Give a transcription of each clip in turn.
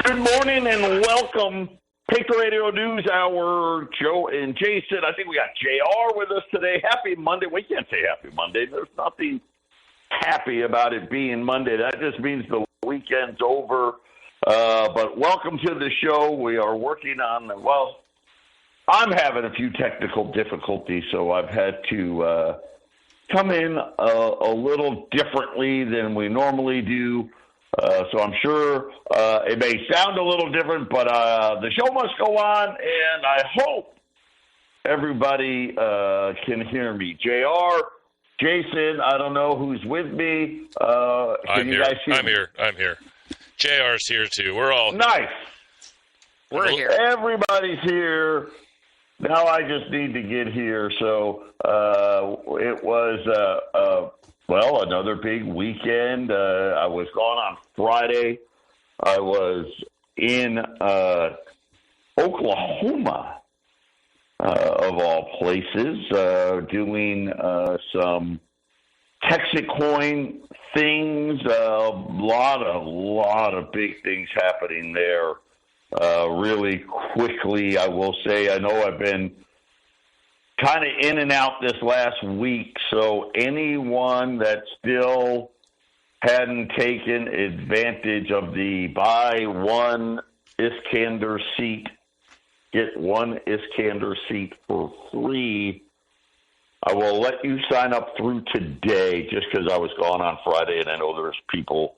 Good morning and welcome. Patriot Radio News Hour, Joe and Jason. I think we got JR with us today. Happy Monday. We can't say happy Monday. There's nothing happy about it being Monday. That just means the weekend's over. But welcome to the show. We are working on, I'm having a few technical difficulties, so I've had to come in a little differently than we normally do. So I'm sure it may sound a little different, but the show must go on, and I hope everybody can hear me. JR, Jason, I don't know who's with me. I'm here. JR's here, too. We're all nice. We're here. Everybody's here. Now I just need to get here. So it was... another big weekend. I was gone on Friday. I was in Oklahoma, of all places, doing some Texacoin things. A lot of big things happening there. Really quickly, I will say, I know I've been kind of in and out this last week, so anyone that still hadn't taken advantage of the buy one Iskander seat, get one Iskander seat for free, I will let you sign up through today just because I was gone on Friday and I know there's people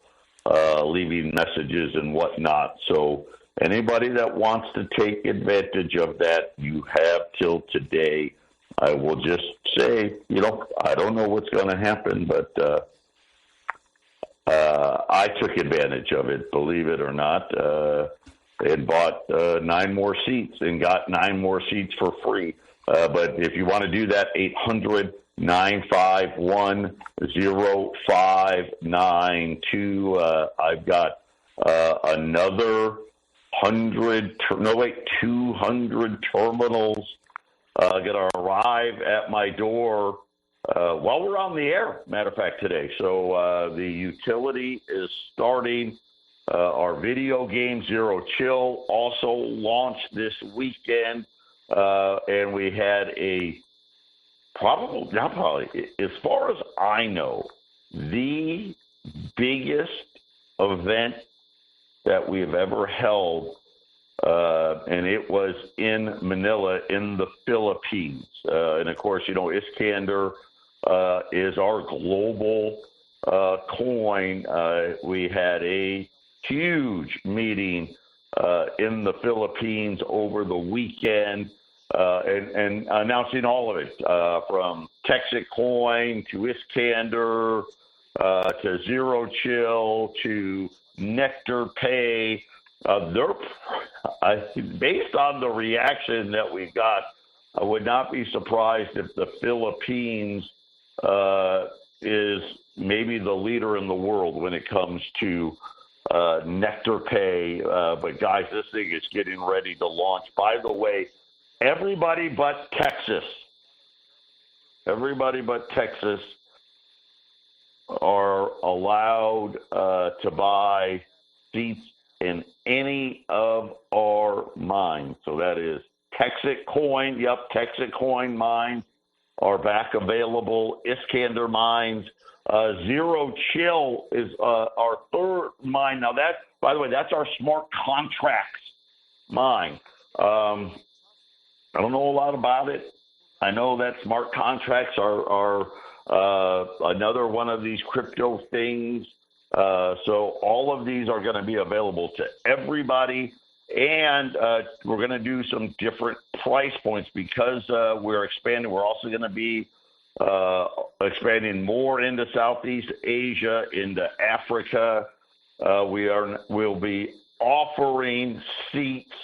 leaving messages and whatnot. So anybody that wants to take advantage of that, you have till today. I will just say, I don't know what's going to happen, but I took advantage of it, believe it or not, and bought 9 more seats and got 9 more seats for free. But if you want to do that, 800-951-0592. I've got another 200 terminals going to arrive at my door while we're on the air, matter of fact, today. So the utility is starting. Our video game, Zero Chill, also launched this weekend. And we had as far as I know, the biggest event that we've ever held. And it was in Manila in the Philippines. And, of course, Iskander is our global coin. We had a huge meeting in the Philippines over the weekend and announcing all of it, from Texacoin to Iskander to Zero Chill to Nectar Pay. Based on the reaction that we got, I would not be surprised if the Philippines is maybe the leader in the world when it comes to Nectar Pay. But, guys, this thing is getting ready to launch. By the way, everybody but Texas are allowed to buy seats in any of our mines. So that is Texacoin. Yep, Texacoin mines are back available. Iskander mines. Zero Chill is our third mine. Now, that, by the way, that's our smart contracts mine. I don't know a lot about it. I know that smart contracts are another one of these crypto things. So all of these are going to be available to everybody, and we're going to do some different price points because we're expanding. We're also going to be expanding more into Southeast Asia, into Africa. We'll be offering seats,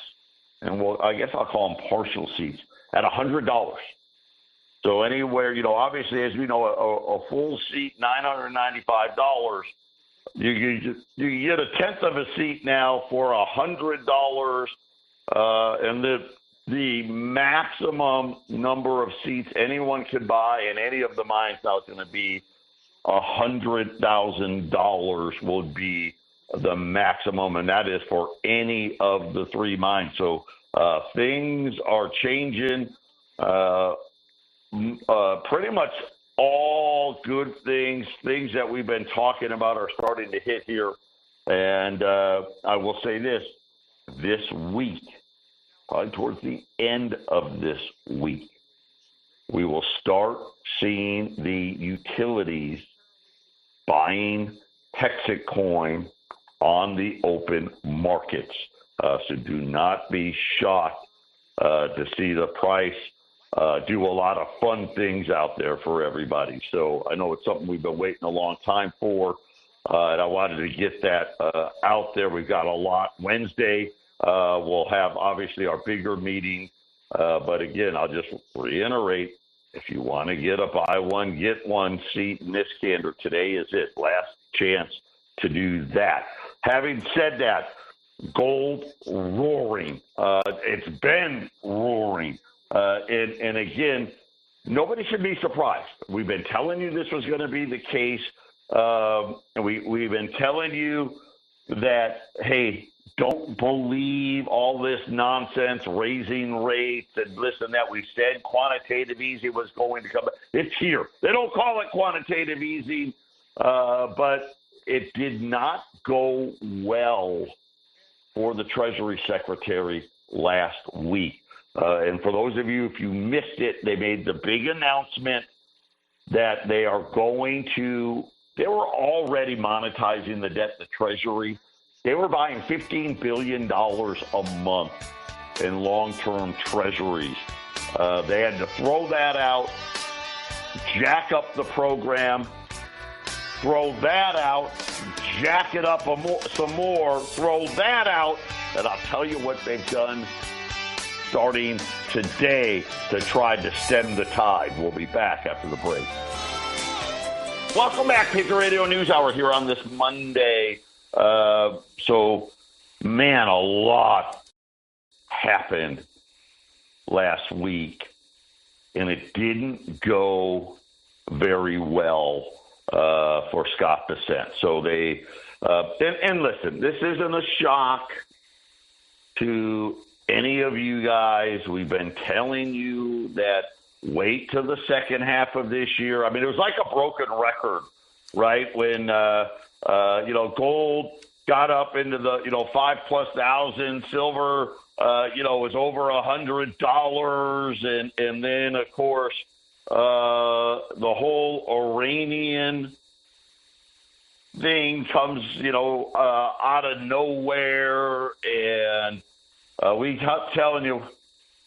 and I guess I'll call them partial seats, at $100. So anywhere, obviously, as we know, a full seat, $995. You get a tenth of a seat now for $100, and the maximum number of seats anyone could buy in any of the mines now is going to be $100,000 will be the maximum, and that is for any of the three mines. So things are changing. Pretty much all good things that we've been talking about are starting to hit here. And I will say this week, probably towards the end of this week, we will start seeing the utilities buying Texas coin on the open markets. So do not be shocked to see the price do a lot of fun things out there for everybody. So I know it's something we've been waiting a long time for, and I wanted to get that out there. We've got a lot. Wednesday, we'll have, obviously, our bigger meeting. But, again, I'll just reiterate, if you want to get a buy one, get one seat in this candor, today is it. Last chance to do that. Having said that, gold roaring. It's been roaring. And again, nobody should be surprised. We've been telling you this was going to be the case. And we've been telling you that, hey, don't believe all this nonsense, raising rates and this and that. We said quantitative easing was going to come. It's here. They don't call it quantitative easing, but it did not go well for the Treasury Secretary last week. And for those of you, if you missed it, they made the big announcement that they are going to – they were already monetizing the debt, the Treasury. They were buying $15 billion a month in long-term Treasuries. They had to throw that out, jack up the program, throw that out, jack it up some more, throw that out, and I'll tell you what they've done starting today to try to stem the tide. We'll be back after the break. Welcome back, Patriot Radio News Hour here on this Monday. So, man, a lot happened last week, and it didn't go very well for Scott Bessent. So they, and listen, this isn't a shock to any of you guys. We've been telling you that wait till the second half of this year. I mean, it was like a broken record, right? When, gold got up into the, 5,000+, silver, was over $100. And then, of course, the whole Iranian thing comes, out of nowhere. And we kept telling you,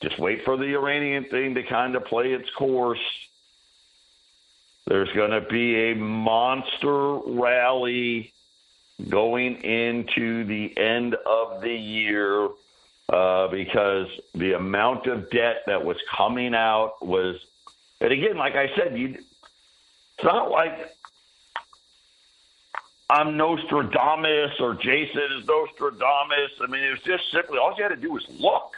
just wait for the Iranian thing to kind of play its course. There's going to be a monster rally going into the end of the year because the amount of debt that was coming out was, and again, like I said, it's not like I'm Nostradamus or Jason is Nostradamus. I mean, it was just simply, all you had to do was look.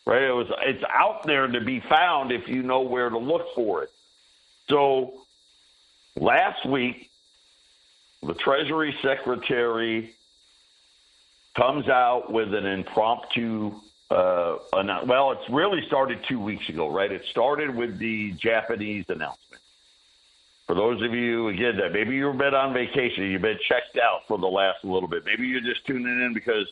Right? It's out there to be found if you know where to look for it. So last week, the Treasury Secretary comes out with an impromptu well, it's really started 2 weeks ago, right? It started with the Japanese announcement. For those of you, again, that maybe you've been on vacation, you've been checked out for the last little bit. Maybe you're just tuning in because,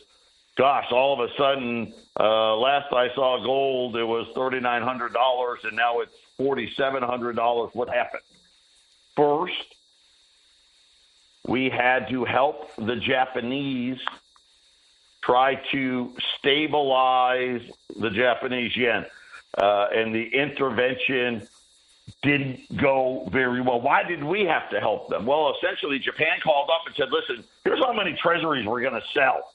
gosh, all of a sudden, last I saw gold, it was $3,900, and now it's $4,700. What happened? First, we had to help the Japanese try to stabilize the Japanese yen, and the intervention didn't go very well. Why did we have to help them? Well, essentially, Japan called up and said, listen, here's how many treasuries we're going to sell.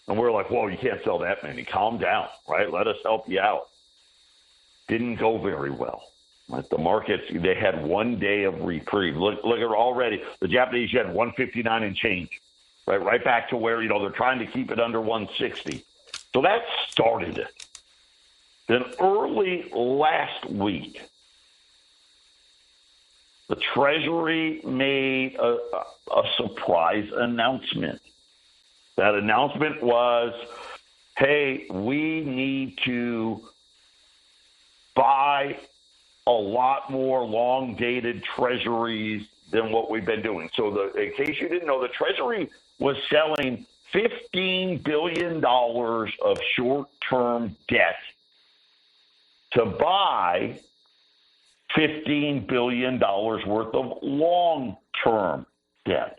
And we're like, whoa, you can't sell that many. Calm down, right? Let us help you out. Didn't go very well. Right? The markets, they had 1 day of reprieve. Look at already, the Japanese yen, 159 and change. Right back to where, they're trying to keep it under 160. So that started it. Then early last week, the Treasury made a surprise announcement. That announcement was, hey, we need to buy a lot more long-dated Treasuries than what we've been doing. So in case you didn't know, the Treasury was selling $15 billion of short-term debt to buy $15 billion worth of long-term debt,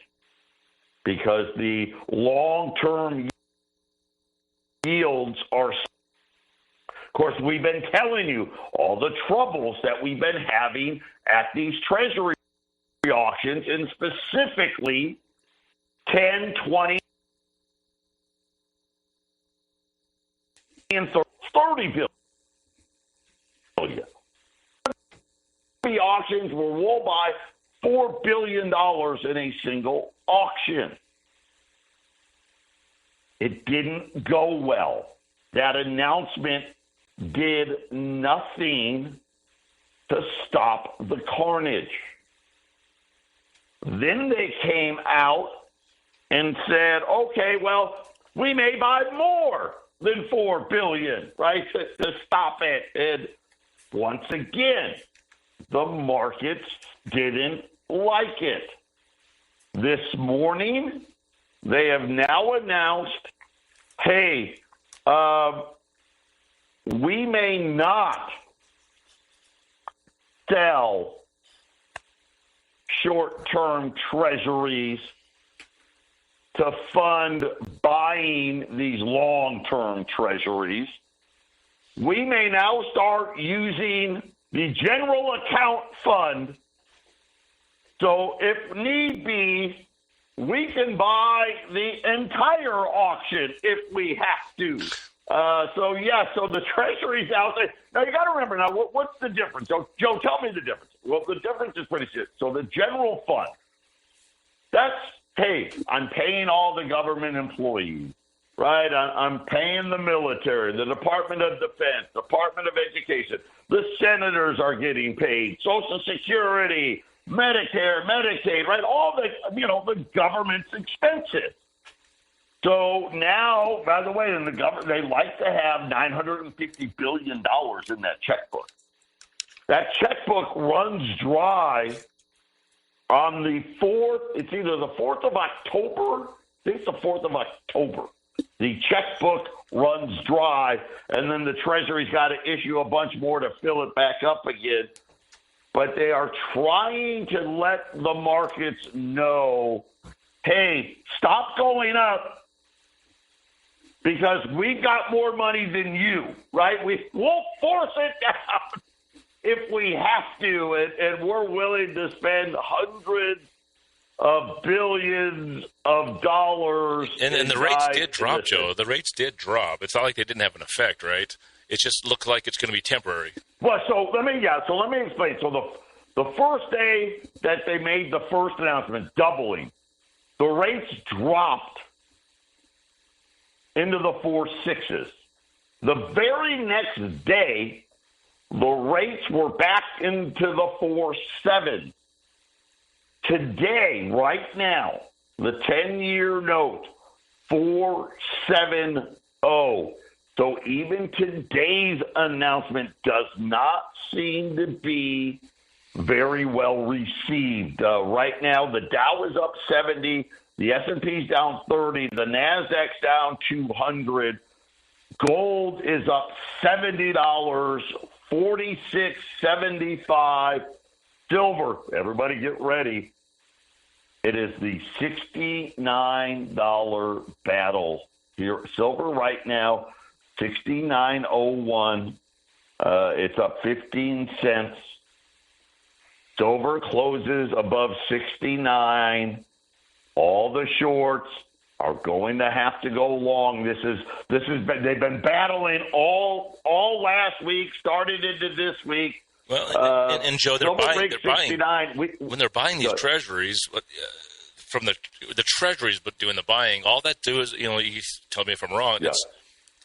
because the long-term yields are. Of course, we've been telling you all the troubles that we've been having at these Treasury auctions, and specifically 10, 20, and 30 billion. The auctions where we'll buy $4 billion in a single auction. It didn't go well. That announcement did nothing to stop the carnage. Then they came out and said, okay, well, we may buy more than $4 billion, right, to stop it. And once again, the markets didn't like it. This morning, they have now announced, hey, we may not sell short-term Treasuries to fund buying these long-term Treasuries. We may now start using the general account fund. So if need be, we can buy the entire auction if we have to. So the Treasury's out there. Now, you got to remember, now, what's the difference? So, Joe, tell me the difference. Well, the difference is pretty simple. So the general fund, that's, hey, I'm paying all the government employees, right? I'm paying the military, the Department of Defense, Department of Education. The senators are getting paid, Social Security, Medicare, Medicaid, right? All the government's expenses. So now, by the way, in the government, they like to have $950 billion in that checkbook. That checkbook runs dry on the 4th. It's either the 4th of October. I think it's the 4th of October. The checkbook runs dry, and then the Treasury's got to issue a bunch more to fill it back up again. But they are trying to let the markets know, hey, stop going up, because we've got more money than you, right? We'll force it down if we have to, and we're willing to spend hundreds of billions of dollars. And the rates did drop, Joe. The rates did drop. It's not like they didn't have an effect, right? It just looked like it's going to be temporary. Well, so let me explain. So the first day that they made the first announcement, doubling, the rates dropped into the 4.6s. The very next day, the rates were back into the 4.7s. Today, right now, the 10-year note, 4.70. So even today's announcement does not seem to be very well received. Right now, the Dow is up 70, the S&P's down 30, the Nasdaq's down 200. Gold is up $70, 46.75. Silver, everybody get ready. It is the $69 battle here. Silver right now, 69.01. It's up 15 cents. Silver closes above 69. All the shorts are going to have to go long. They've been battling all last week, started into this week. Well, and Joe, they're buying when they're buying these Treasuries from the Treasuries, but doing the buying. All that do is, you tell me if I'm wrong. Yeah.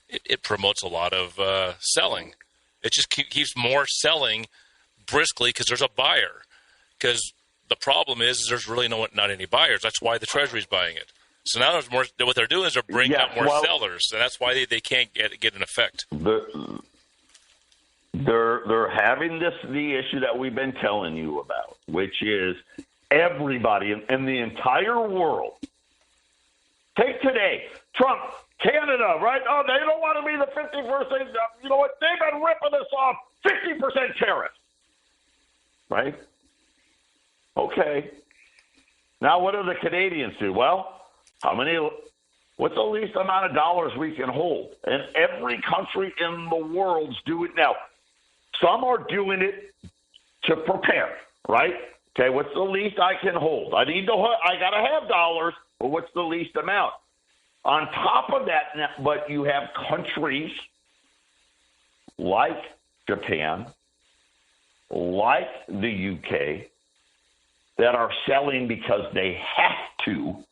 It promotes a lot of selling. It just keeps more selling briskly because there's a buyer. Because the problem is there's really not any buyers. That's why the Treasury's buying it. So now there's more. What they're doing is they're bringing out more sellers, and that's why they can't get an effect. They're having the issue that we've been telling you about, which is everybody in the entire world. Take today, Trump, Canada, right? Oh, they don't want to be the 51st thing. You know what? They've been ripping us off 50% tariff, right? Okay. Now, what do the Canadians do? Well, what's the least amount of dollars we can hold? And every country in the world's doing it now. Some are doing it to prepare, right? Okay, what's the least I can hold? I got to have dollars, but what's the least amount? On top of that, but you have countries like Japan, like the UK, that are selling because they have to.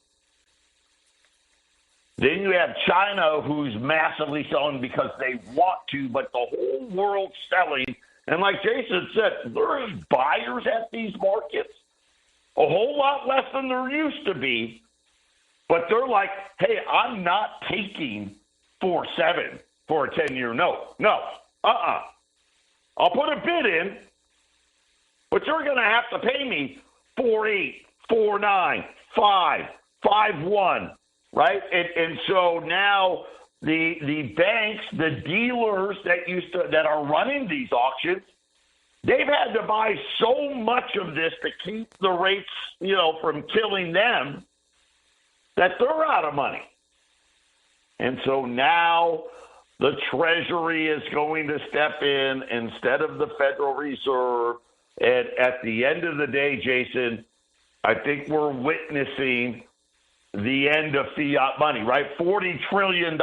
Then you have China, who's massively selling because they want to, but the whole world's selling. And like Jason said, there's buyers at these markets, a whole lot less than there used to be. But they're like, hey, I'm not taking 4.7 for a 10-year note. No, I'll put a bid in, but you're going to have to pay me 4.8, 4.9, 5, 5.1. Right, and so now the banks, the dealers that are running these auctions, they've had to buy so much of this to keep the rates, from killing them, that they're out of money. And so now the Treasury is going to step in instead of the Federal Reserve. And at the end of the day, Jason, I think we're witnessing the end of fiat money, right? $40 trillion,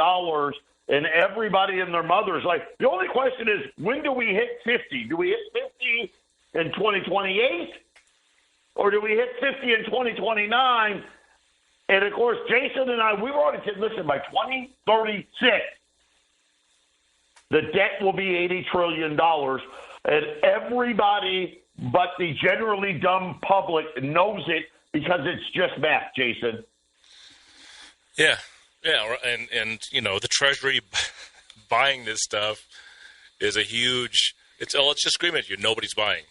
and everybody and their mother's like, the only question is, when do we hit 50? Do we hit 50 in 2028? Or do we hit 50 in 2029? And, of course, Jason and I, we've already said, listen, by 2036, the debt will be $80 trillion, and everybody but the generally dumb public knows it because it's just math, Jason. Yeah, and the Treasury buying this stuff is a huge. It's just screaming at you. Nobody's buying.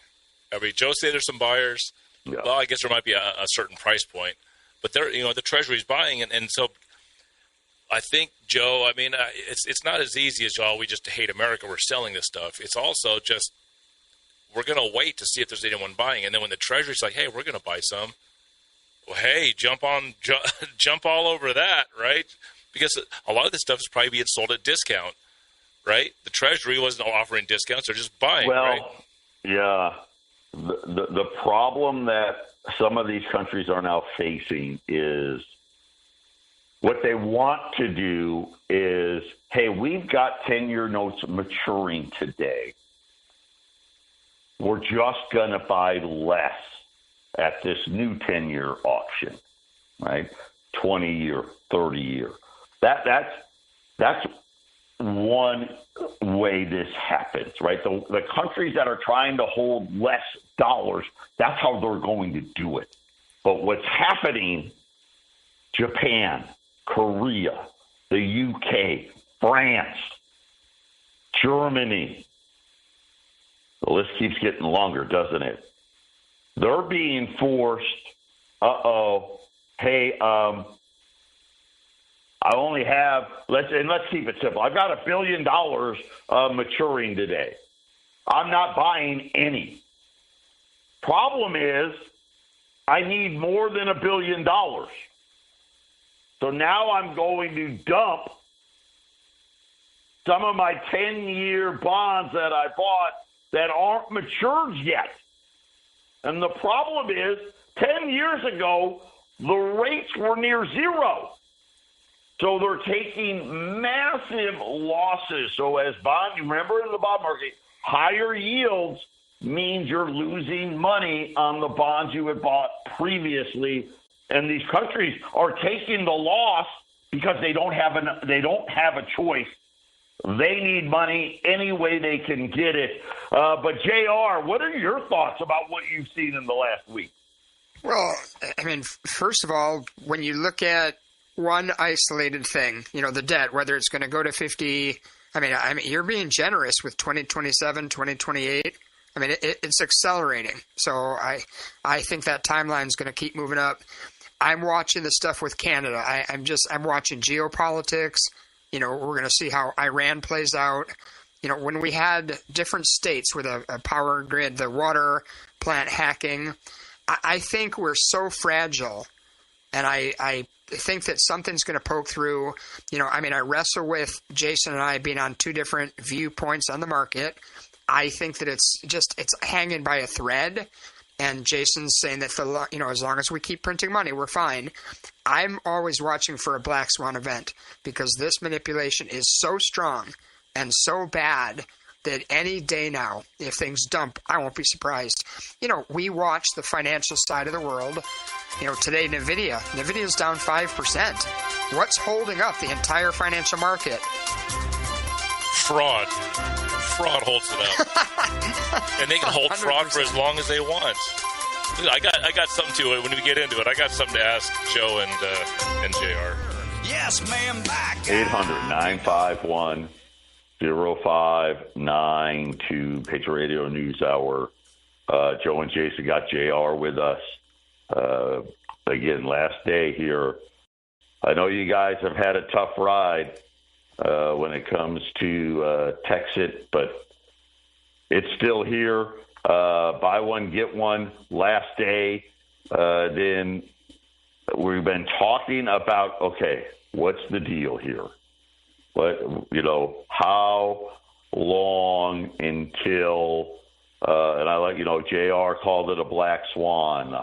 I mean, Joe said there's some buyers. Yeah. Well, I guess there might be a certain price point, but the Treasury's buying, and so I think, Joe. I mean, it's not as easy as we just hate America. We're selling this stuff. It's also just we're going to wait to see if there's anyone buying, and then when the Treasury's like, hey, we're going to buy some. Well, hey, jump all over that, right? Because a lot of this stuff is probably being sold at discount, right? The Treasury wasn't offering discounts; they're just buying. Well, right? Yeah. The problem that some of these countries are now facing is what they want to do is, hey, we've got 10-year notes maturing today. We're just going to buy less at this new 10-year auction, right? 20-year, 30-year. That's one way this happens, right? The countries that are trying to hold less dollars, that's how they're going to do it. But what's happening, Japan, Korea, the UK, France, Germany, the list keeps getting longer, doesn't it? They're being forced, hey, I only have, let's keep it simple. I've got $1 billion maturing today. I'm not buying any. Problem is, I need more than $1 billion. So now I'm going to dump some of my 10-year bonds that I bought that aren't matured yet. And the problem is, 10 years ago, the rates were near zero. So they're taking massive losses. So as you remember in the bond market, higher yields means you're losing money on the bonds you had bought previously. And these countries are taking the loss because they don't have a choice. They need money any way they can get it. But JR, what are your thoughts about what you've seen in the last week? Well, I mean, first of all, when you look at one isolated thing, the debt, whether it's going to go to 50, I mean, you're being generous with 2027, 2028. I mean, it's accelerating. So I think that timeline is going to keep moving up. I'm watching the stuff with Canada. I'm watching geopolitics. We're going to see how Iran plays out. When we had different states with a power grid, the water plant hacking, I think we're so fragile, and I think that something's going to poke through. I wrestle with Jason and I being on two different viewpoints on the market. I think that it's hanging by a thread, and Jason's saying that as long as we keep printing money, we're fine. I'm always watching for a black swan event because this manipulation is so strong and so bad that any day now, if things dump, I won't be surprised. We watch the financial side of the world. Today, NVIDIA's down 5%. What's holding up the entire financial market? Fraud. Fraud holds it up. And they can hold 100%. Fraud for as long as they want. I got something to it when we get into it. I got something to ask Joe and JR. Yes, ma'am, back. 800-951-0592, Patriot Radio News Hour. Joe and Jason got JR with us. Again, last day here. I know you guys have had a tough ride when it comes to Texit, but it's still here. Buy one, get one. Last day. Then we've been talking about, okay, what's the deal here? But, how long until, and I like, JR called it a black swan.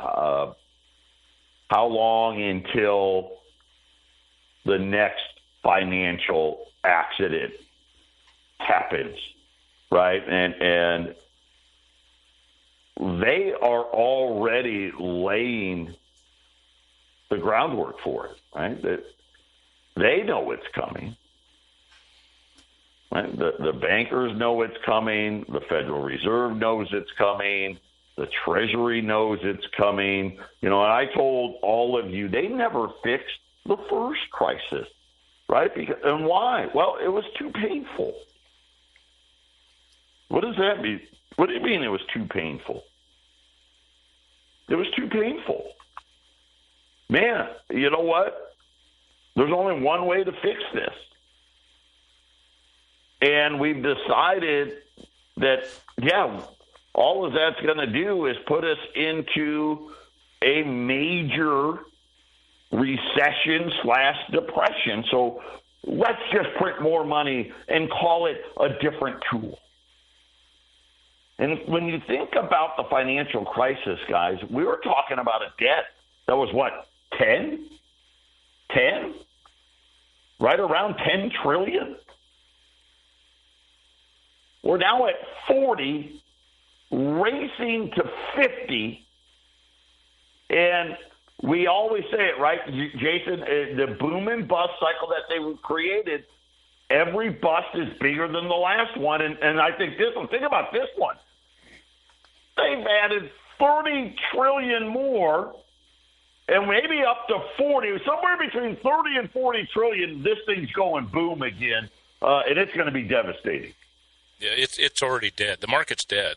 How long until the next financial accident happens, right? And they are already laying the groundwork for it, right? That they know it's coming. Right? The bankers know it's coming. The Federal Reserve knows it's coming. The Treasury knows it's coming. And I told all of you, they never fixed the first crisis, right? And why? Well, it was too painful. What does that mean? What do you mean it was too painful? It was too painful. Man, you know what? There's only one way to fix this. And we've decided that, all of that's going to do is put us into a major recession/depression. So let's just print more money and call it a different tool. And when you think about the financial crisis, guys, we were talking about a debt that was what, 10? Right around 10 trillion? We're now at 40, racing to 50, and we always say it, right, Jason, the boom and bust cycle that they created, every bust is bigger than the last one, and I think this one, think about this one. They've added 30 trillion more, and maybe up to 40, somewhere between 30 and 40 trillion, this thing's going boom again, and it's going to be devastating. Yeah, it's already dead. The market's dead.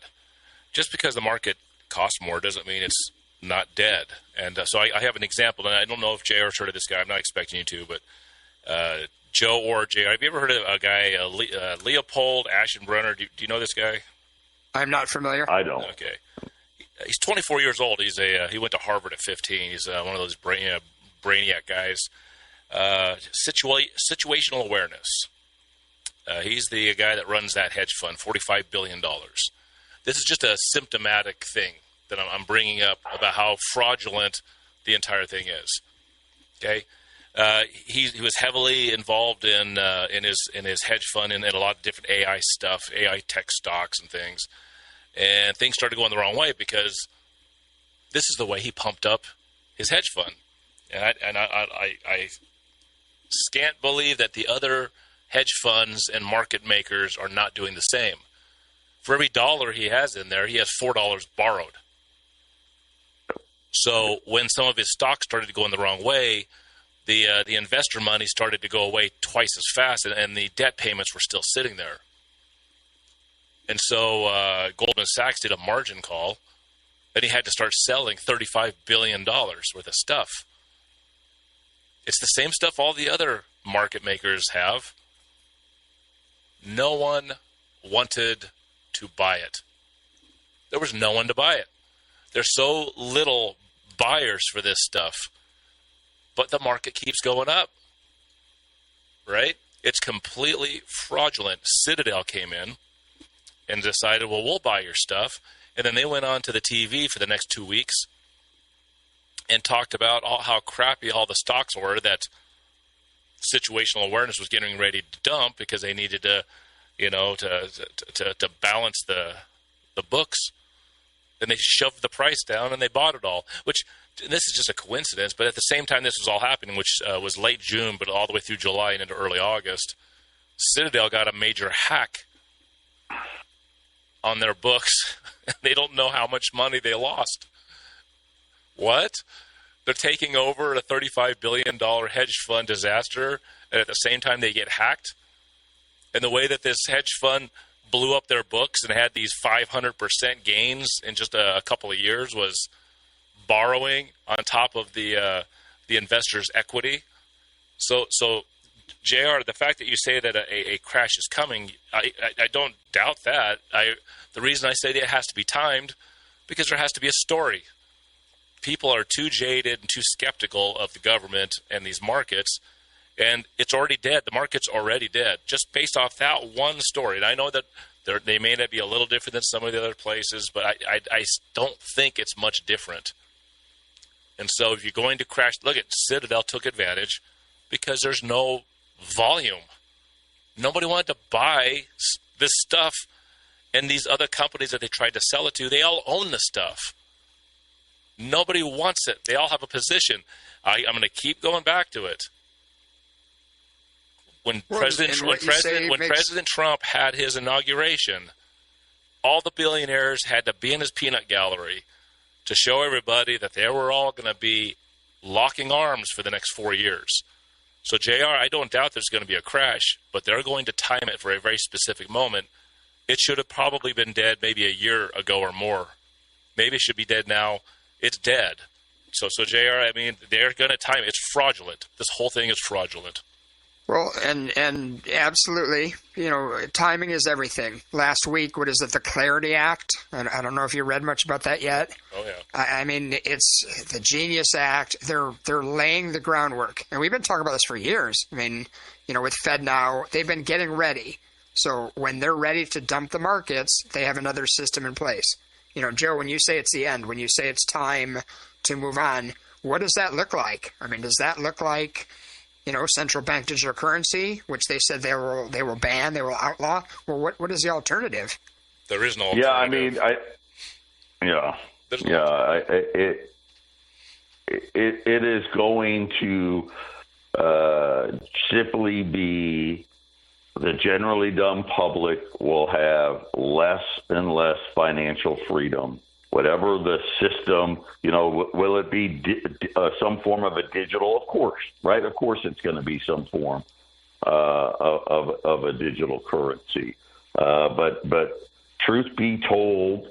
Just because the market costs more doesn't mean it's not dead. And so I have an example, and I don't know if JR's heard of this guy. I'm not expecting you to, but Joe or JR, have you ever heard of a guy, Leopold Aschenbrunner? Do you know this guy? I'm not familiar. I don't. Okay. He's 24 years old. He went to Harvard at 15. He's one of those brainiac guys. Situational awareness. He's the guy that runs that hedge fund, $45 billion. This is just a symptomatic thing that I'm bringing up about how fraudulent the entire thing is. Okay, he was heavily involved in his hedge fund and in a lot of different AI stuff, AI tech stocks and things. And things started going the wrong way because this is the way he pumped up his hedge fund. And I can't believe that the other hedge funds and market makers are not doing the same. For every dollar he has in there, he has $4 borrowed. So when some of his stocks started to go in the wrong way, the investor money started to go away twice as fast, and the debt payments were still sitting there. And so Goldman Sachs did a margin call, and he had to start selling $35 billion worth of stuff. It's the same stuff all the other market makers have. No one wanted to buy it. There was no one to buy it. There's so little buyers for this stuff, but the market keeps going up, right? It's completely fraudulent. Citadel came in and decided, well, we'll buy your stuff. And then they went on to the TV for the next 2 weeks and talked about how crappy all the stocks were that situational awareness was getting ready to dump because they needed to, to balance the books. And they shoved the price down and they bought it all, which this is just a coincidence. But at the same time this was all happening, which was late June, but all the way through July and into early August, Citadel got a major hack on their books. They don't know how much money they lost. What? They're taking over a $35 billion hedge fund disaster, and at the same time they get hacked? And the way that this hedge fund blew up their books and had these 500% gains in just a couple of years was borrowing on top of the investor's equity. So JR, the fact that you say that a crash is coming, I don't doubt that. The reason I say that it has to be timed, because there has to be a story. People are too jaded and too skeptical of the government and these markets, and it's already dead. The market's already dead, just based off that one story. And I know that they may not be a little different than some of the other places, but I don't think it's much different. And so if you're going to crash, look at Citadel took advantage because there's no volume. Nobody wanted to buy this stuff, and these other companies that they tried to sell it to, they all own the stuff. Nobody wants it. They all have a position. I'm going to keep going back to it. When President Trump had his inauguration, all the billionaires had to be in his peanut gallery to show everybody that they were all going to be locking arms for the next 4 years. So, JR, I don't doubt there's going to be a crash, but they're going to time it for a very specific moment. It should have probably been dead maybe a year ago or more. Maybe it should be dead now. It's dead. So JR, I mean, they're going to time it. It's fraudulent. This whole thing is fraudulent. Well, and absolutely, timing is everything. Last week, what is it, the Clarity Act? I don't know if you read much about that yet. Oh, yeah. I mean, it's the Genius Act. They're laying the groundwork. And we've been talking about this for years. I mean, with Fed now, they've been getting ready. So when they're ready to dump the markets, they have another system in place. Joe, when you say it's the end, when you say it's time to move on, what does that look like? I mean, does that look like central bank digital currency, which they said they will ban, they will outlaw? Well, what is the alternative? There is no alternative. It is going to simply be the generally dumb public will have less and less financial freedom. Whatever the system, will it be some form of a digital? Of course, right? Of course it's going to be some form of a digital currency. But truth be told,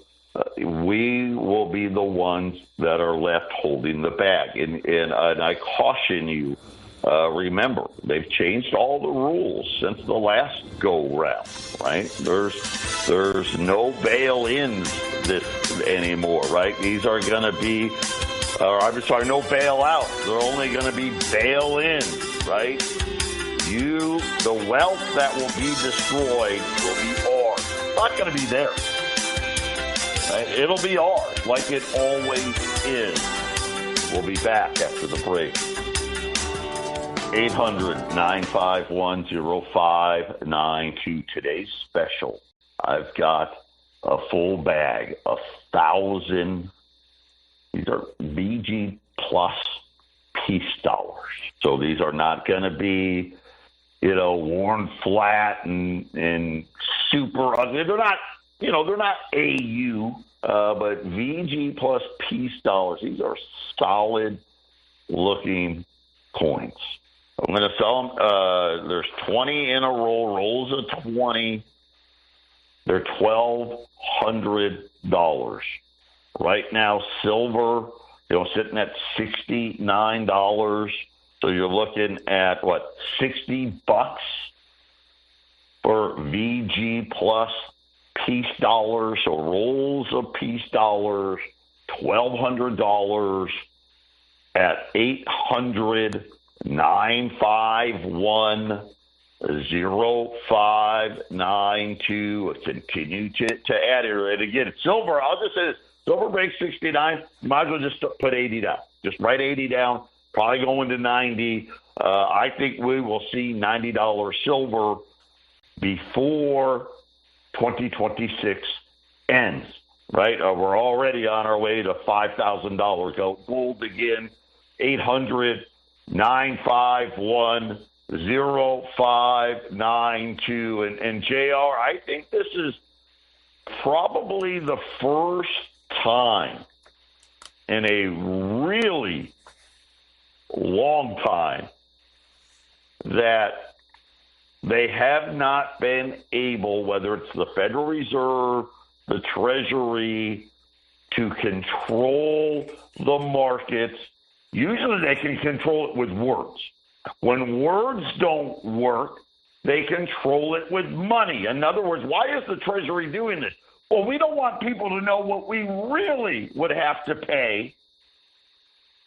we will be the ones that are left holding the bag. And I caution you, remember, they've changed all the rules since the last go-round, right? There's no bail-ins anymore, right? These are going to be, no bailouts. They're only going to be bail-ins, right? The wealth that will be destroyed will be ours. It's not going to be theirs. Right? It'll be ours, like it always is. We'll be back after the break. 800-951-0592. Today's special. I've got a full bag, 1,000. These are BG plus peace dollars. So these are not going to be, worn flat and super ugly. They're not they're not AU, but VG plus peace dollars. These are solid-looking coins. I'm going to sell them. There's 20 in a roll, rolls of 20. They're $1,200. Right now, silver, sitting at $69. So you're looking at, $60 for VG plus peace dollars. So rolls of peace dollars, $1,200 at 800-951-0592. Continue to add it. And again, silver, I'll just say this. Silver breaks 69. You might as well just put 80 down. Just write 80 down. Probably going to 90. I think we will see $90 silver before 2026 ends, right? We're already on our way to $5,000. Gold again, 800-951-0592. And JR, I think this is probably the first time in a really long time that they have not been able, whether it's the Federal Reserve, the Treasury, to control the markets. Usually they can control it with words. When words don't work, they control it with money. In other words, why is the Treasury doing this? Well, we don't want people to know what we really would have to pay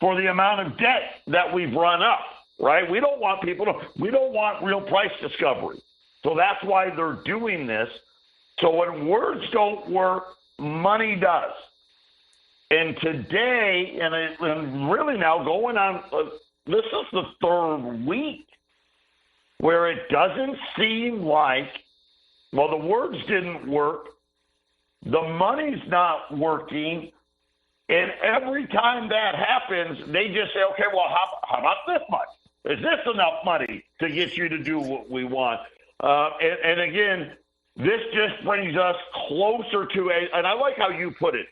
for the amount of debt that we've run up, right? We don't want we don't want real price discovery. So that's why they're doing this. So when words don't work, money does. And today, and really now going on, this is the third week where it doesn't seem like, well, the words didn't work, the money's not working, and every time that happens, they just say, okay, well, how about this much? Is this enough money to get you to do what we want? And again, this just brings us closer to and I like how you put it,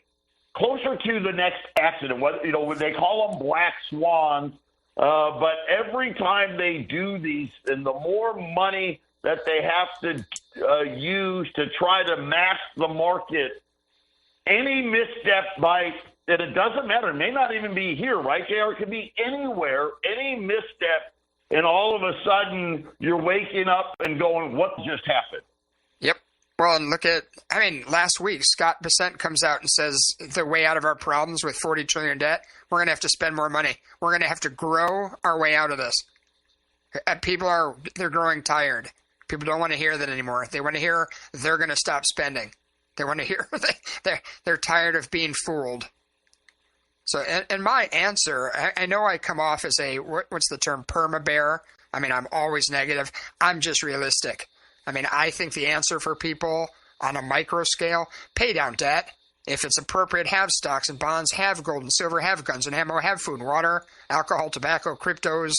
closer to the next accident. When they call them black swans, but every time they do these, and the more money that they have to use to try to mask the market, any misstep and it doesn't matter. It may not even be here, right, JR? It could be anywhere, any misstep, and all of a sudden you're waking up and going, what just happened? Yep. Well, and last week, Scott Bessent comes out and says the way out of our problems with $40 trillion debt, we're going to have to spend more money. We're going to have to grow our way out of this. They're growing tired. People don't want to hear that anymore. They want to hear they're going to stop spending. They want to hear they're tired of being fooled. So, and my answer, I know I come off as what's the term, perma-bear. I'm always negative. I'm just realistic. I think the answer for people on a micro scale, pay down debt. If it's appropriate, have stocks and bonds, have gold and silver, have guns and ammo, have food and water, alcohol, tobacco, cryptos,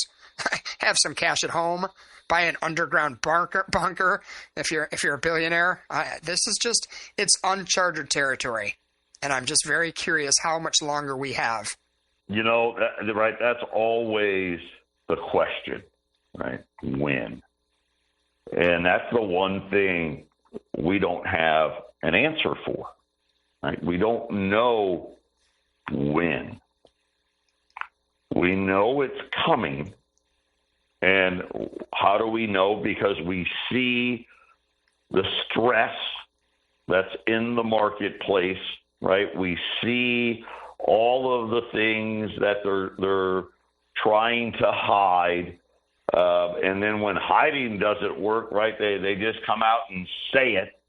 have some cash at home, buy an underground bunker if you're a billionaire. It's uncharted territory. And I'm just very curious how much longer we have. Right, that's always the question, right? When? And that's the one thing we don't have an answer for, right? We don't know when. We know it's coming. And how do we know? Because we see the stress that's in the marketplace, right? We see all of the things that they're trying to hide. And then when hiding doesn't work, right, they just come out and say it.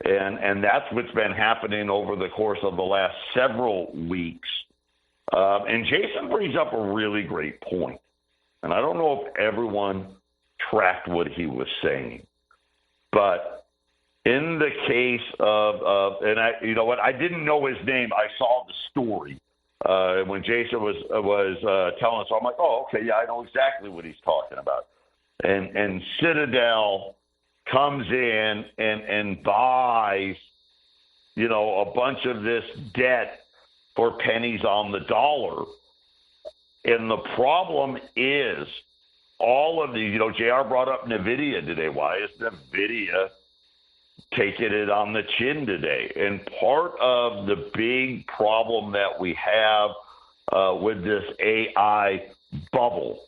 And that's what's been happening over the course of the last several weeks. And Jason brings up a really great point. And I don't know if everyone tracked what he was saying. But in the case of and you know what, I didn't know his name. I saw the story when Jason was telling us. So I'm like, oh, okay, yeah, I know exactly what he's talking about. And Citadel comes in and buys a bunch of this debt for pennies on the dollar. And the problem is all of these, JR brought up NVIDIA today. Why is NVIDIA taking it on the chin today? And part of the big problem that we have with this AI bubble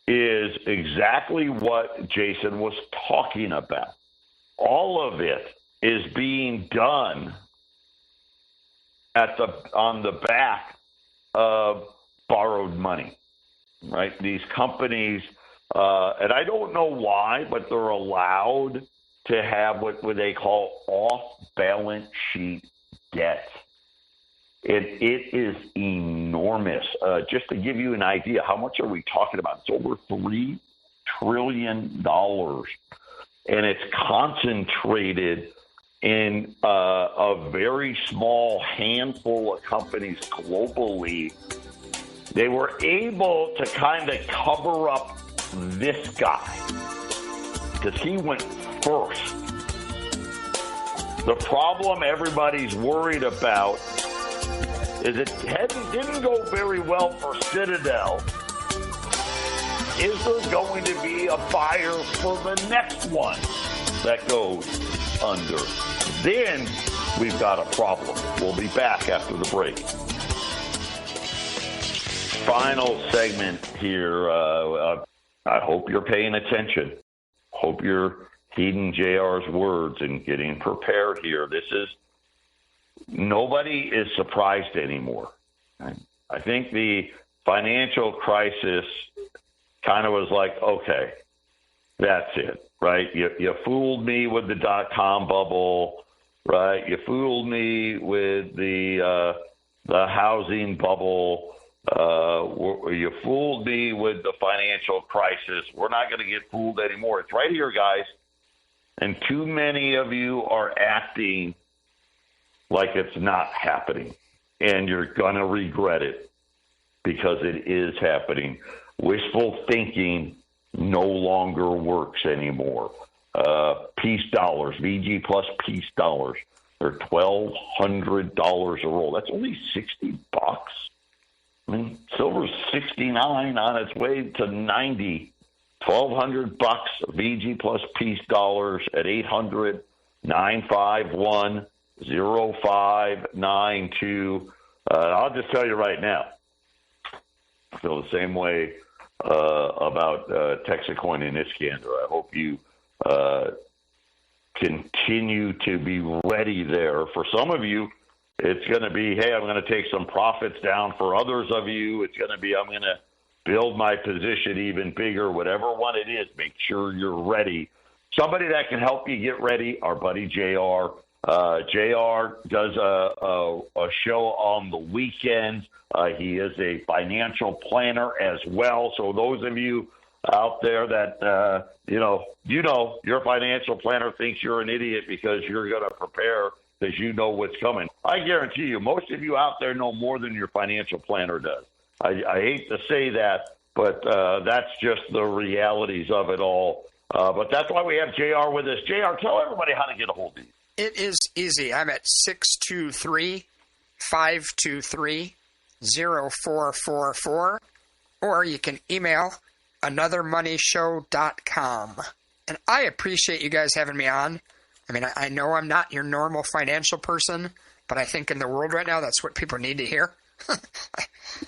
is exactly what Jason was talking about. All of it is being done on the back of borrowed money, right? These companies, and I don't know why, but they're allowed to have what they call off-balance sheet debt. And it is enormous. Just to give you an idea, how much are we talking about? It's over $3 trillion. And it's concentrated in a very small handful of companies globally. They were able to kind of cover up this guy because he went first. The problem everybody's worried about is it didn't go very well for Citadel. Is there going to be a buyer for the next one that goes under? Then we've got a problem. We'll be back after the break. Final segment here. I hope you're paying attention. Hope you're heeding JR's words and getting prepared here. Nobody is surprised anymore. I think the financial crisis kind of was like, okay, that's it, right? You fooled me with the dot-com bubble, right? You fooled me with the housing bubble. You fooled me with the financial crisis. We're not going to get fooled anymore. It's right here, guys. And too many of you are acting like it's not happening. And you're going to regret it because it is happening. Wishful thinking no longer works anymore. Peace dollars, VG plus peace dollars, they're $1,200 a roll. That's only $60. I mean, silver's $69 on its way to $90. $1,200 VG plus peace dollars at 800-951-0592. I'll just tell you right now, I feel the same way about Texacoin and Iskander. I hope you continue to be ready there. For some of you, it's going to be, hey, I'm going to take some profits down. For others of you, it's going to be, I'm going to build my position even bigger. Whatever one it is, make sure you're ready. Somebody that can help you get ready, our buddy JR. JR does a show on the weekends. He is a financial planner as well. So those of you out there that, your financial planner thinks you're an idiot because you're going to prepare because you know what's coming. I guarantee you, most of you out there know more than your financial planner does. I hate to say that, but that's just the realities of it all. But that's why we have JR with us. JR, tell everybody how to get a hold of you. It is easy. I'm at 623-523-0444, or you can email anothermoneyshow.com. And I appreciate you guys having me on. I mean, I know I'm not your normal financial person, but I think in the world right now, that's what people need to hear.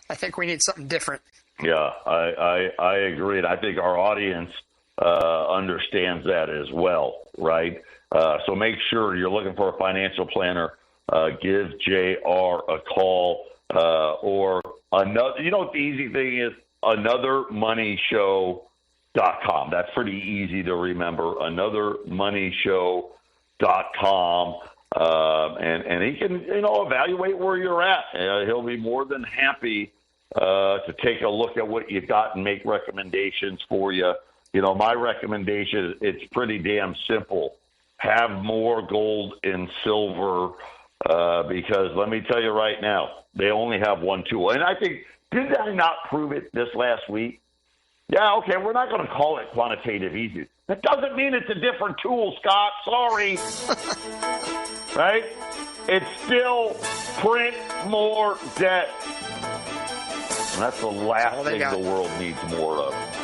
I think we need something different. Yeah, I agree. And I think our audience understands that as well, right? So make sure you're looking for a financial planner. Give JR a call or another. You know what the easy thing is? Anothermoneyshow.com. That's pretty easy to remember. Anothermoneyshow.com. And he can, evaluate where you're at. He'll be more than happy to take a look at what you've got and make recommendations for you. My recommendation, it's pretty damn simple. Have more gold and silver because let me tell you right now, they only have one tool. And I think, did I not prove it this last week? Yeah, okay, we're not going to call it quantitative easy. That doesn't mean it's a different tool, Scott. Sorry. Right? It's still print more debt. And that's the last thing the world needs more of.